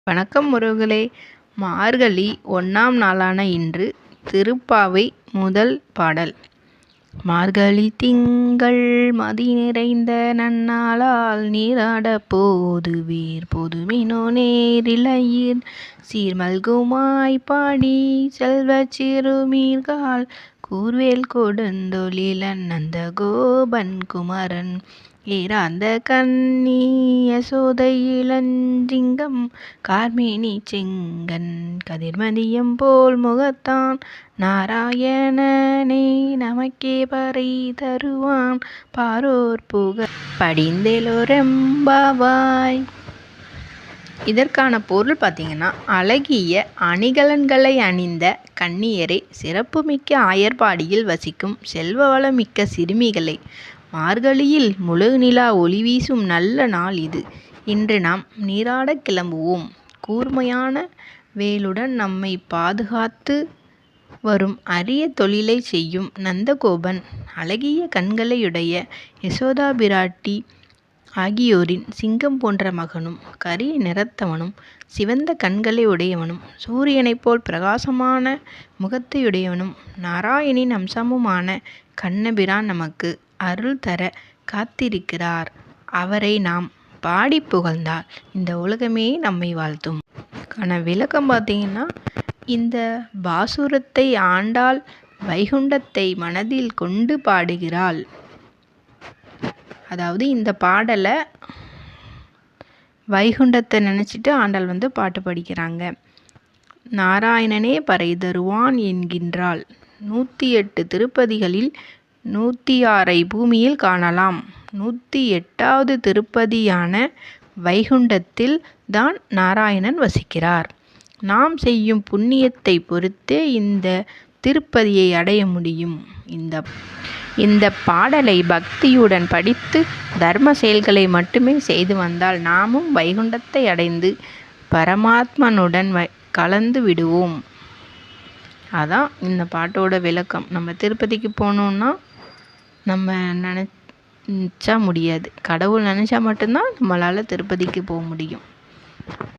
வணக்கம் உறவுகளே! மார்கழி 1ஆம் நாளான இன்று திருப்பாவை முதல் பாடல். மார்கழி திங்கள் மதி நிறைந்த நன்னாளால் நீராடப் போதுவீர் போதுமினோ நேரிழையீர் சீர்மல்குமாய் பாடி செல்வச் சிறுமீர்காள் கூர்வேல் கொடுந்தொழிலன் நந்த கோபன் குமரன் ஏரார்ந்த கண்ணி யசோதை இளஞ்சிங்கம் கார்மேனி செங்கண் கதிர்மதியம் போல் முகத்தான் நாராயணனே நமக்கே பறை தருவான் பாரோர் புகழ் படிந்தேலோரெம்பாவாய். இதற்கான பொருள் பார்த்தீங்கன்னா, அழகிய அணிகலன்களை அணிந்த கன்னியரை, சிறப்புமிக்க ஆயர்பாடியில் வசிக்கும் செல்வ வளமிக்க சிறுமிகளை, மார்கழியில் முழு நிலா ஒளி வீசும் நல்ல நாள் இது. இன்று நாம் நீராடக் கிளம்புவோம். கூர்மையான வேலுடன் நம்மை பாதுகாத்து வரும் அரிய தொழிலை செய்யும் நந்தகோபன், அழகிய கண்களையுடைய யசோதா பிராட்டி ஆகியோரின் சிங்கம் போன்ற மகனும், கரிய நிறத்தவனும், சிவந்த கண்களை உடையவனும், சூரியனைப் போல் பிரகாசமான முகத்தையுடையவனும், நாராயணின் அம்சமுமான கண்ணபிரான் நமக்கு அருள் தர காத்திருக்கிறார். அவரை நாம் பாடி புகழ்ந்தால் இந்த உலகமே நம்மை வாழ்த்தும். விளக்கம் பார்த்தீங்கன்னா, இந்த பாசுரத்தை ஆண்டாள் வைகுண்டத்தை மனதில் கொண்டு பாடுகிறாள். அதாவது இந்த பாடலை வைகுண்டத்தை நினச்சிட்டு ஆண்டாள் பாட்டு படிக்கிறாங்க. நாராயணனே பறை தருவான் என்கின்றாள். 108 திருப்பதிகளில் 106 பூமியில் காணலாம். 108வது திருப்பதியான வைகுண்டத்தில் தான் நாராயணன் வசிக்கிறார். நாம் செய்யும் புண்ணியத்தை பொறுத்தே இந்த திருப்பதியை அடைய முடியும். இந்த பாடலை பக்தியுடன் படித்து தர்ம செயல்களை மட்டுமே செய்து வந்தால் நாமும் வைகுண்டத்தை அடைந்து பரமாத்மனுடன் கலந்து விடுவோம். அதான் இந்த பாட்டோட விளக்கம். நம்ம திருப்பதிக்கு போகணுன்னா நம்ம நினச்சா முடியாது. கடவுள் நினச்சா மட்டும்தான் நம்மளால் திருப்பதிக்கு போக முடியும்.